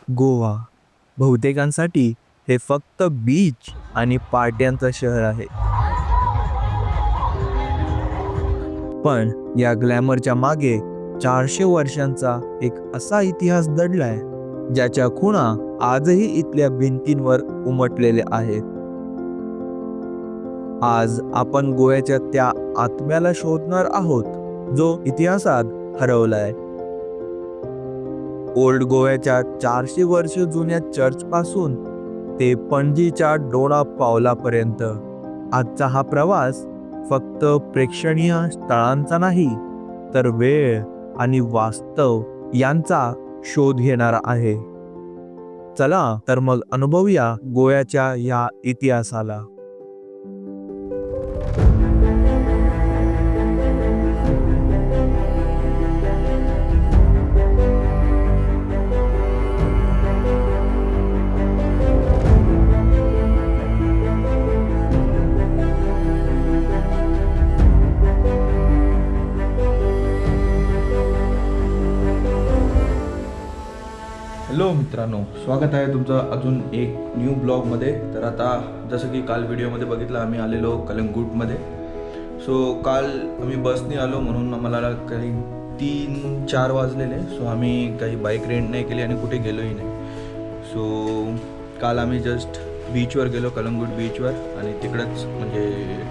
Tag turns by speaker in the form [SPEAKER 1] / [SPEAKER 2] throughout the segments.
[SPEAKER 1] गोवा बहुतेकांसाठी हे फक्त बीच आणि पार्ट्यांचं शहर आहे. पण या ग्लॅमरच्या मागे 400 वर्षांचा एक असा इतिहास दडलाय ज्याच्या खुणा आजही इथल्या भिंतींवर उमटलेल्या आहेत. आज आपण गोव्याच्या त्या आत्म्याला शोधणार आहोत जो इतिहासात हरवलाय. ओल्ड गोव्याच्या 400 वर्ष जुन्या चर्च पासून ते पणजीच्या डोना पावलापर्यंत आजचा हा प्रवास फक्त प्रेक्षणीय स्थळांचा नाही, तर वेळ आणि वास्तव यांचा शोध घेणारा आहे. चला तर मग अनुभवूया गोव्याच्या या इतिहासाला.
[SPEAKER 2] हॅलो मित्रांनो, स्वागत आहे तुमचं अजून एक न्यू ब्लॉगमध्ये. तर आता जसं की काल व्हिडिओमध्ये बघितलं, आम्ही आलेलो कलंगूटमध्ये. सो काल आम्ही बसने आलो म्हणून आम्हाला काही 3-4 वाजलेले. सो आम्ही काही बाईक रेंट नाही केली आणि कुठे गेलोही नाही. सो काल आम्ही जस्ट बीचवर गेलो, कलंगूट बीचवर, आणि तिकडंच म्हणजे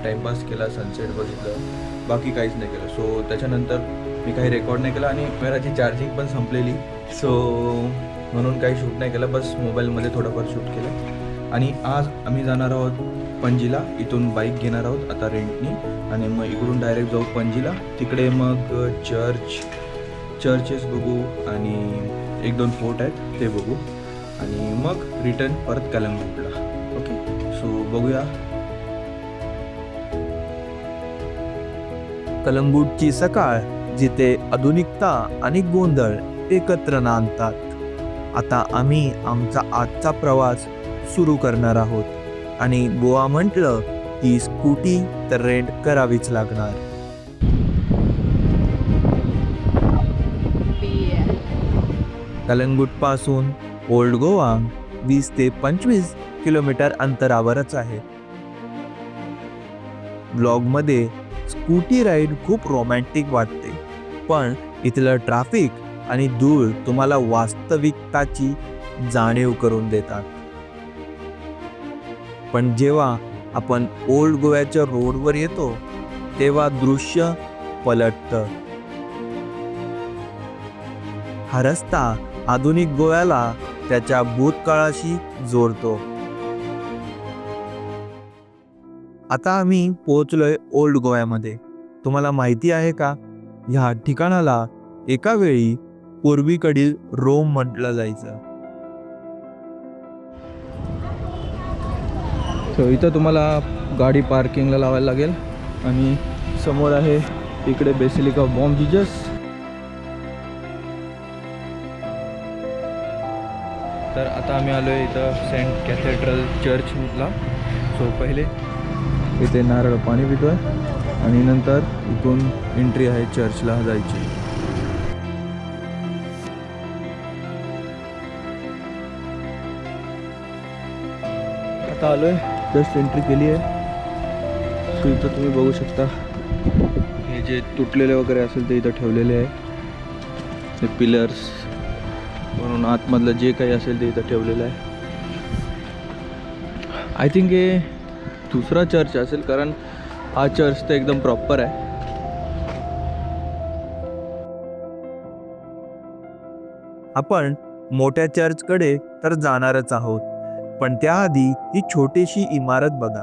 [SPEAKER 2] टाईमपास केला, सनसेट बघितलं, बाकी काहीच नाही केलं. सो त्याच्यानंतर मी काही रेकॉर्ड नाही केला आणि कॅमेराची चार्जिंग पण संपलेली. सो म्हणून काही शूट नाही केलं, बस मोबाईलमध्ये थोडंफार शूट केलं. आणि आज आम्ही जाणार आहोत पणजीला. इथून बाईक घेणार आहोत आता रेंटनी, आणि मग इकडून डायरेक्ट जाऊ पणजीला. तिकडे मग चर्चेस बघू आणि 1-2 फोर्ट आहेत ते बघू, आणि मग रिटर्न परत कलंगूटला. ओके, सो बघूया.
[SPEAKER 1] कलंगूटची सकाळ जिथे आधुनिकता आणि गोंधळ एकत्र नांदतात. आता आम्ही आमचा आजचा प्रवास सुरू करणार आहोत, आणि गोवा म्हटलं की स्कूटी तर रेंट करावीच लागणार. कलंगूट पासून ओल्ड गोवा 20 ते 25 किलोमीटर अंतरावरच आहे. ब्लॉगमध्ये स्कूटी राईड खूप रोमॅन्टिक वाटते, पण इथलं ट्रॅफिक आणि धूळ तुम्हाला वास्तविकताची जाणीव करून देतात. पण जेव्हा आपण ओल्ड गोव्याच्या रोडवर येतो तेव्हा दृश्य पलटतं. हा रस्ता आधुनिक गोव्याला त्याच्या भूतकाळाशी जोडतो. आता आम्ही पोहोचलोय ओल्ड गोव्यामध्ये. तुम्हाला माहिती आहे का, ह्या ठिकाणाला एका वेळी पूर्वीकडील रोम म्हटलं जायचं.
[SPEAKER 2] सो इथं तुम्हाला गाडी पार्किंगला लावायला लागेल, आणि समोर आहे इकडे बेसिलिका ऑफ बॉम जीजस. तर आता आम्ही आलो आहे इथं सेंट कॅथेड्रल चर्चला. सो पहिले इथे नारळ पाणी पितो आहे, आणि नंतर इथून एंट्री आहे चर्चला जायची. आता आलो आहे, जस्ट एंट्री केली आहे. सो इथं तुम्ही बघू शकता हे जे तुटलेले वगैरे असेल ते इथं ठेवलेले आहे. हे पिलर्स म्हणून आतमधलं जे काही असेल ते इथं ठेवलेलं आहे. आय थिंक हे दुसरा चर्च असेल, कारण हा चर्च तर एकदम प्रॉपर आहे.
[SPEAKER 1] आपण मोठ्या चर्चकडे तर जाणारच आहोत, पण त्याआधी ही छोटीशी इमारत बघा.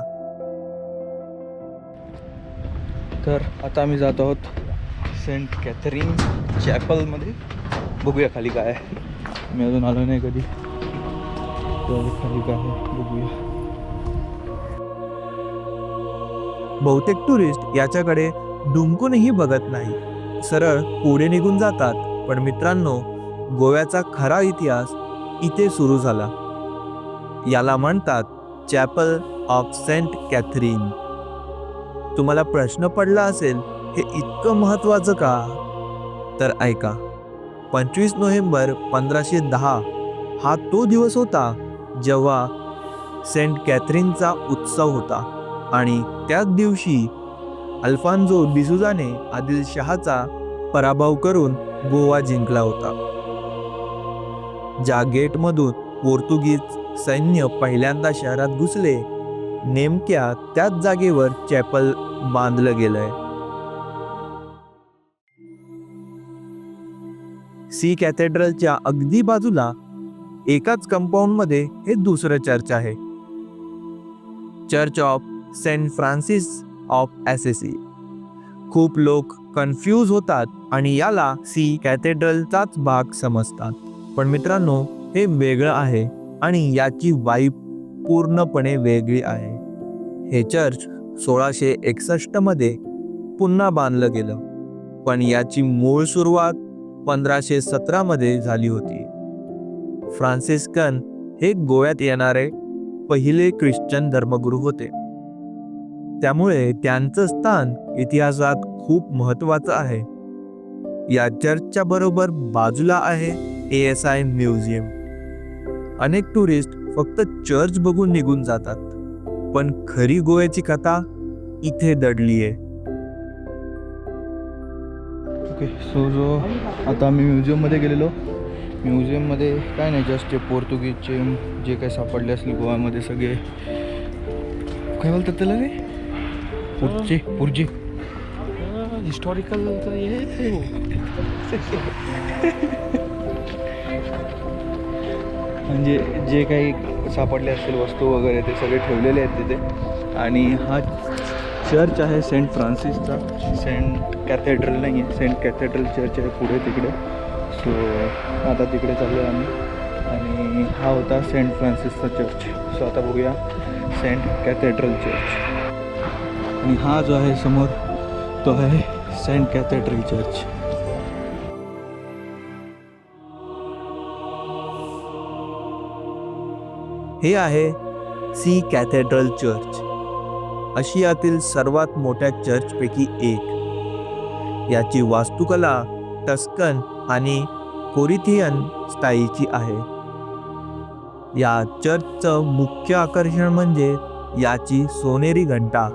[SPEAKER 2] तर आता आम्ही जात आहोत सेंट कॅथरीन चॅपलमध्ये. बघूया खाली काय आहे, मी अजून आलो नाही कधी, तर खाली काय आहे बघूया.
[SPEAKER 1] बहुतेक टुरिस्ट याच्याकडे डुंकूनही बघत नाही, सरळ पुढे निघून जातात. पण मित्रांनो, गोव्याचा खरा इतिहास इथे सुरू झाला. याला म्हणतात चॅपल ऑफ सेंट कॅथरीन. तुम्हाला प्रश्न पडला असेल, हे इतकं महत्वाचं का? तर ऐका. 25 नोव्हेंबर 1510 हा तो दिवस होता जेव्हा सेंट कॅथरीनचा उत्सव होता आणि त्याच दिवशी अल्फान्सो डिसुझाने आदिलशहाचा पराभव करून गोवा जिंकला होता. ज्या गेटमधून पोर्तुगीज सैन्य पहिल्यांदा शहरात घुसले, नेमक्या त्याच जागेवर चॅपल बांधलं गेलंय. सी कॅथेड्रलच्या अगदी बाजूला एकाच कंपाऊंड मध्ये हे दुसरं चर्च आहे, church of Saint Francis of Assisi. खूप लोक कन्फ्यूज होतात आणि याला सी कॅथेड्रलचाच भाग समजतात, पण मित्रांनो हे वेगळं आहे आणि याची वाईब पूर्णपणे वेगळी आहे. हे चर्च 1661 मध्ये पुन्हा बांधलं गेलं, पण याची मूळ सुरुवात 1517 मध्ये झाली होती. फ्रान्सिस्कन हे गोव्यात येणारे पहिले ख्रिश्चन धर्मगुरू होते, त्यामुळे त्यांचं स्थान इतिहासात खूप महत्त्वाचं आहे. या चर्चच्या बरोबर बाजूला आहे ASI म्युझियम. अनेक टुरिस्ट फक्त चर्च बघून निघून जातात, पण खरी गोव्याची कथा इथे दडलीये.
[SPEAKER 2] ओके, सो आता आम्ही म्युझियममध्ये गेलेलो. म्युझियममध्ये काय नाही, जस्ट ते पोर्तुगीजचे जे काही सापडले असले गोव्यामध्ये सगळे, काय बोलतात त्याला रे, पुर्जे
[SPEAKER 3] हिस्टॉरिकल
[SPEAKER 2] म्हणजे जे काही सापडले असतील वस्तू वगैरे ते सगळे ठेवलेले आहेत तिथे. आणि हा चर्च आहे सेंट फ्रान्सिसचा, सेंट कॅथेड्रल नाही आहे, सेंट कॅथेड्रल चर्च आहे पुढे तिकडे. सो आता तिकडे चाललो आहे आम्ही. आणि हा होता सेंट फ्रान्सिसचा चर्च. सो आता बघूया सेंट कॅथेड्रल चर्च. आणि हा जो आहे समोर तो आहे सेंट कॅथेड्रल चर्च.
[SPEAKER 1] हे आहे सी कॅथेड्रल चर्च, आशियातील सर्वात मोठ्या चर्चपैकी एक. याची वास्तुकला टस्कन आणि कोरिथियन स्टाईलची आहे. या चर्चचं मुख्य आकर्षण म्हणजे याची सोनेरी घंटा.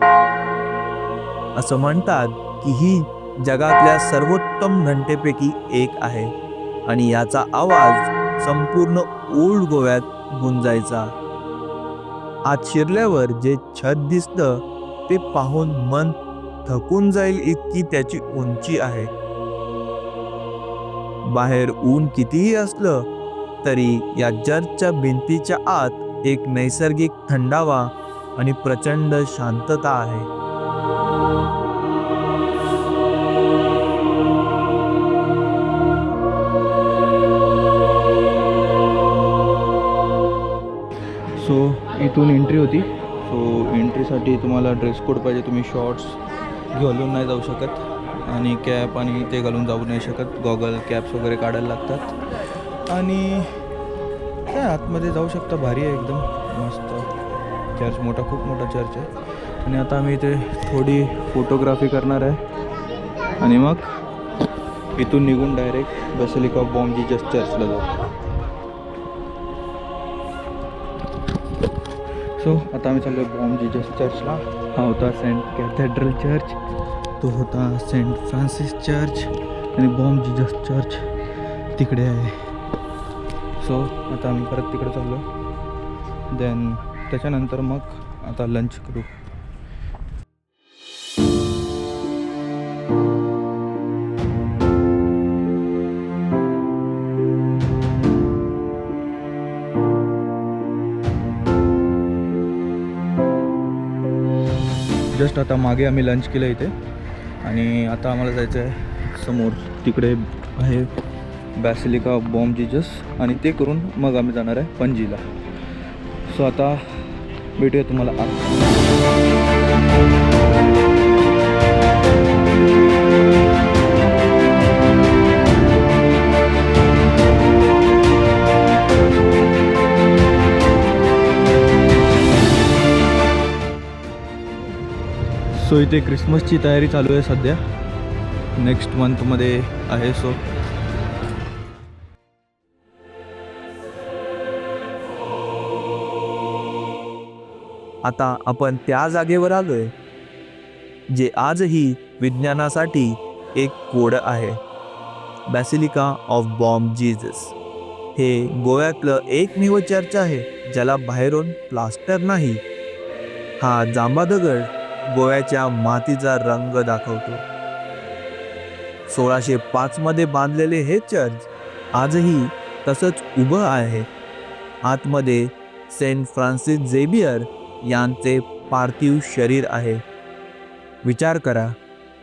[SPEAKER 1] असं म्हणतात की ही जगातल्या सर्वोत्तम घंटेपैकी एक आहे आणि याचा आवाज संपूर्ण ओल्ड गोव्यात गुंजायचा. आत शिरल्यावर जे छत दिसतं ते पाहून मन थकून जाईल इतकी त्याची उंची आहे. बाहेर ऊन कितीही असलं तरी या चर्चच्या भिंतीच्या आत एक नैसर्गिक थंडावा आणि प्रचंड शांतता आहे.
[SPEAKER 2] सो इथून एंट्री होती. सो एंट्रीसाठी तुम्हाला ड्रेस कोड पाहिजे. तुम्ही शॉर्ट्स घालून नाही जाऊ शकत आणि कॅप आणि ते घालून जाऊ नाही शकत. गॉगल कॅप्स वगैरे काढायला लागतात. आणि काय आतमध्ये जाऊ शकता. भारी आहे एकदम मस्त चर्च. खूप मोठा चर्च आहे. आणि आता आम्ही इथे थोडी फोटोग्राफी करणार आहे आणि मग इथून निघून direct basilica of Bom Jesus चर्चला जाऊ. सो आता आम्ही चाललो बॉम जीसस चर्चला. हा होता सेंट कॅथेड्रल चर्च, तो होता सेंट फ्रान्सिस चर्च आणि बॉम जीसस चर्च तिकडे आहे. सो आता आम्ही परत तिकडे चाललो. देन त्याच्यानंतर मग आता लंच करू. जस्ट आता मागे आम्ही लंच केलं इथे आणि आता आम्हाला जायचं आहे समोर. तिकडे आहे बेसिलिका ऑफ बॉम जीसस आणि ते करून मग आम्ही जाणार आहे पणजीला. सो आता भेटूया तुम्हाला सो इथे क्रिसमसची तयारी चालू आहे सध्या. नेक्स्ट मंथमध्ये आहे. सो
[SPEAKER 1] आता आपण त्या जागेवर आलोय जे आजही विज्ञानासाठी एक कोड आहे. बॅसिलिका ऑफ बॉम जीजस हे गोव्यातलं एकमेव चर्च आहे ज्याला बाहेरून प्लास्टर नाही. हा जांभा दगड गोव्याच्या मातीचा रंग दाखवतो. 1605 मध्ये बांधलेले हे चर्च आजही तसंच उभं आहे. आतमध्ये सेंट फ्रान्सिस झेवियर यांचे पार्थिव शरीर आहे. विचार करा,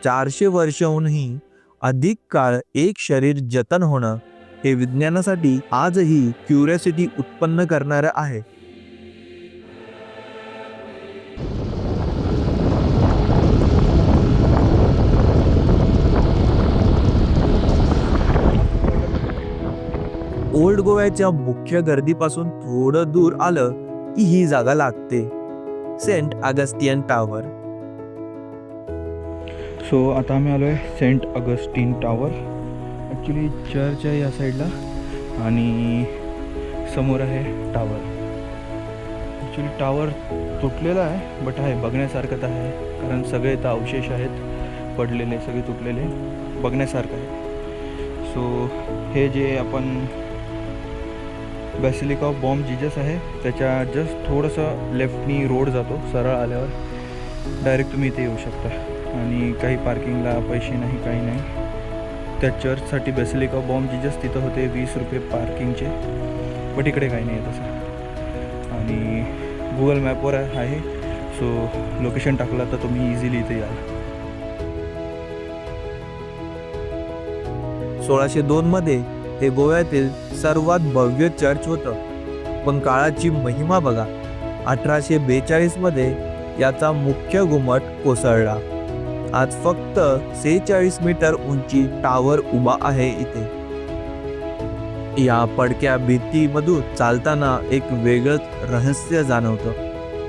[SPEAKER 1] 400 वर्षाहूनही अधिक काळ एक शरीर जतन होणं हे विज्ञानासाठी आजही क्युरिओसिटी उत्पन्न करणारं आहे. ओल्ड गोव्याच्या मुख्य गर्दीपासून थोडं दूर आलं की ही जागा लागते, सेंट ऑगस्टिन टॉवर.
[SPEAKER 2] सो आता आम्ही आलो आहे Saint Augustine tower. Actually church आहे या साईडला आणि समोर आहे टॉवर. ॲक्च्युली टॉवर तुटलेला आहे बट आहे बघण्यासारखं तर आहे, कारण सगळे इथं अवशेष आहेत पडलेले, सगळे तुटलेले, बघण्यासारखं आहे. सो हे जे आपण बॅसिलिका ऑफ बॉम जीजस आहे त्याच्या जस्ट थोडंसं लेफ्टनी रोड जातो, सरळ आल्यावर डायरेक्ट तुम्ही इथे येऊ शकता. आणि काही पार्किंगला पैसे नाही, काही नाही. त्या चर्चसाठी बॅसिलिका ऑफ बॉम जीजस तिथं होते 20 रुपये पार्किंगचे, बट इकडे काही नाही आहे तसं. आणि गुगल मॅपवर आहे, सो लोकेशन टाकलं तर तुम्ही इझिली इथे याल.
[SPEAKER 1] 1602 मध्ये हे गोव्यातील सर्वात भव्य चर्च होतं. पण काळाची महिमा बघा, 1842 मध्ये याचा मुख्य घुमट कोसळला. आज फक्त 46 मीटर उंची टावर उभा आहे इथे. या पडक्या भिंतीमधून चालताना एक वेगळंच रहस्य जाणवतं.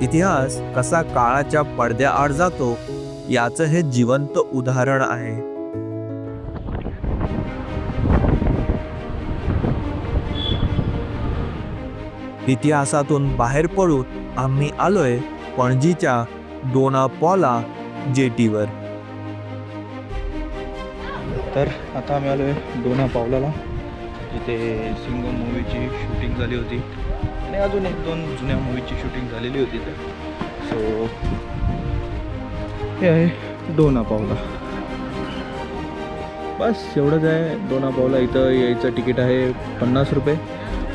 [SPEAKER 1] इतिहास कसा काळाच्या पडद्याआड जातो याचं हे जिवंत उदाहरण आहे. इतिहासातून बाहेर पडून आम्ही आलोय पणजीच्या डोना पॉला जेटीवर.
[SPEAKER 2] तर आता आम्ही आलो आहे डोना पावलाला, जिथे सिंगम मूवीची शूटिंग झाली होती आणि अजून 1-2 जुन्या मूवीची शूटिंग झालेली होती. तर सो हे आहे डोना पावला. बस एवढंच आहे डोना पावला. इथं यायचं तिकीट आहे 50 रुपये,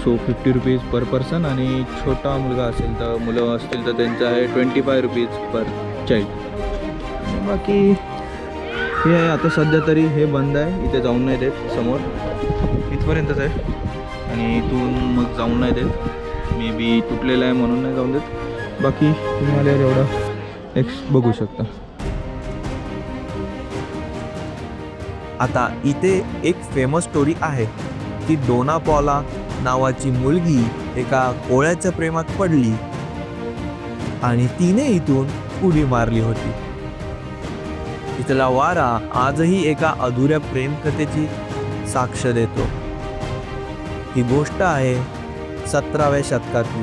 [SPEAKER 2] सो 50 रुपीज पर पर्सन. आणि छोटा मुलगा असेल तर, मुलं असतील तर त्यांचं आहे 25 रुपीज पर चाइल्ड. आणि बाकी हे आहे. आता सध्या तरी हे बंद आहे, इथे जाऊन नाही देत. समोर इथपर्यंतच आहे आणि इथून मग जाऊन नाही देत. मे बी तुटलेलं आहे म्हणून नाही जाऊन देत. बाकी तुम्ही आल्यावर एवढं बघू शकता.
[SPEAKER 1] आता इथे एक फेमस स्टोरी आहे की डोना पॉला नावाची मुलगी एका कोळ्याच्या प्रेमात पडली आणि तिने इथून उडी मारली होती. इथला वारा आजही एका अधुऱ्या प्रेमकथेची साक्ष देतो. ही गोष्ट आहे 17व्या शतकातली.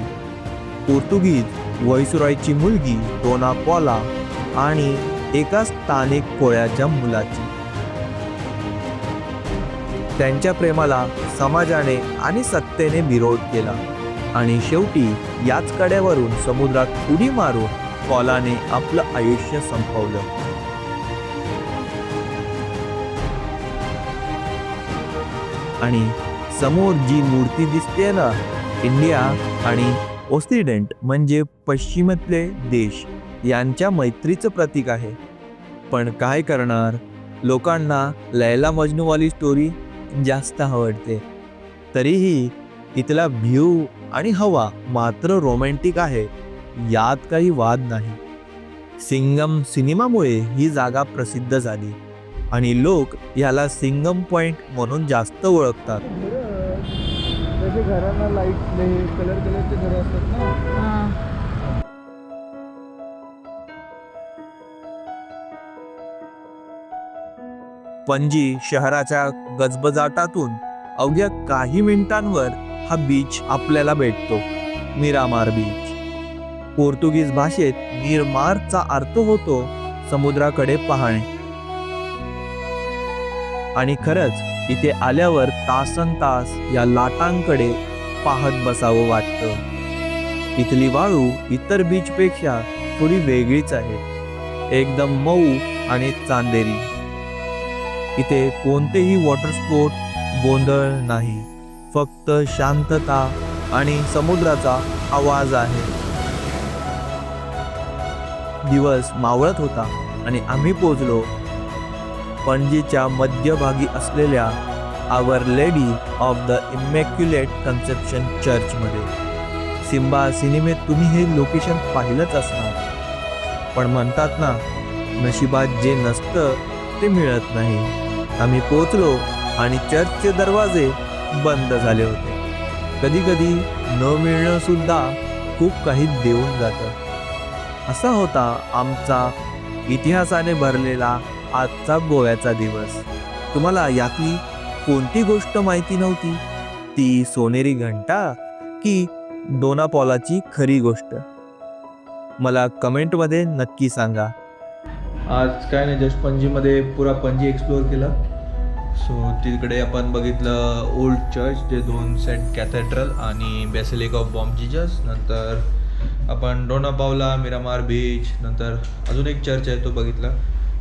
[SPEAKER 1] पोर्तुगीज व्हाईसरॉयची मुलगी डोना पॉला आणि एका स्थानिक कोळ्याच्या मुलाची. त्यांच्या प्रेमाला समाजाने आणि सत्तेने विरोध केला आणि शेवटी याच कड्यावरून समुद्रात उडी मारून पॉलाने आपलं आयुष्य संपवलं. आणि समोर जी मूर्ती दिसते ना, इंडिया आणि ओसिडेंट म्हणजे पश्चिमेतले देश यांच्या मैत्रीचं प्रतीक आहे. पण काय करणार, लोकांना लैला मजनूवाली स्टोरी जास्त आवडते. तरीही इथला व्ह्यू आणि हवा मात्र रोमॅन्टिक आहे, यात काही वाद नाही. सिंगम सिनेमामुळे ही जागा प्रसिद्ध झाली आणि लोक याला सिंगम पॉइंट म्हणून जास्त ओळखतात.
[SPEAKER 2] जसे घरांना लाईट कलर कलरचे घरं असतात ना.
[SPEAKER 1] पणजी शहराच्या गजबजाटातून अवघ्या काही मिनिटांवर हा बीच आपल्याला भेटतो, मिरामार बीच. पोर्तुगीज भाषेत मीरमारचा अर्थ होतो समुद्राकडे पाहणे. आणि खरंच इथे आल्यावर तासनतास या लाटांकडे पाहत बसावं वाटतं. इथली वाळू इतर बीचपेक्षा थोडी वेगळीच आहे, एकदम मऊ आणि चांदेरी. इथे कोणतेही वॉटर स्पोर्ट गोंधळ नाही, फक्त शांतता आणि समुद्राचा आवाज आहे. दिवस मावळत होता आणि आम्ही पोचलो पणजीच्या मध्यभागी असलेल्या Our Lady of the Immaculate Conception चर्चमध्ये. सिम्बा सिनेमेत तुम्ही हे लोकेशन पाहिलंच असणार, पण म्हणतात ना, नशिबात जे नसतं ते मिळत नाही. आम्ही पोचलो आणि चर्चचे दरवाजे बंद झाले होते. कधी कधी न मिळणं सुद्धा खूप काही देऊन जातं. असा होता आमचा इतिहासाने भरलेला आजचा गोव्याचा दिवस. तुम्हाला यातली कोणती गोष्ट माहिती नव्हती? ती सोनेरी घंटा की डोना पॉलाची खरी गोष्ट? मला कमेंटमध्ये नक्की सांगा.
[SPEAKER 2] आज काय नाही, जस्ट पणजीमध्ये पुरा पणजी एक्सप्लोअर केला. सो तिकडे आपण बघितलं ओल्ड चर्च, जे 2 सेंट कॅथेड्रल आणि बेसिलिका ऑफ बॉम जीजस. नंतर आपण डोना पावला, मिरामार बीच, नंतर अजून एक चर्च आहे तो बघितला.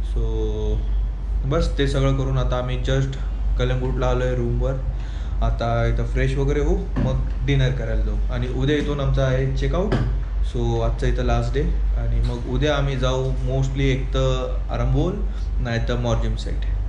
[SPEAKER 2] सो बस ते सगळं करून आता आम्ही जस्ट कलंगूटला आलो आहे रूमवर. आता इथं फ्रेश वगैरे होऊ, मग डिनर करायला जाऊ आणि उद्या इथून आमचा आहे चेकआउट. सो आजचा इथं लास्ट डे आणि मग उद्या आम्ही जाऊ मोस्टली एक तर आरंबोल नाही तर मॉर्जिम साईड.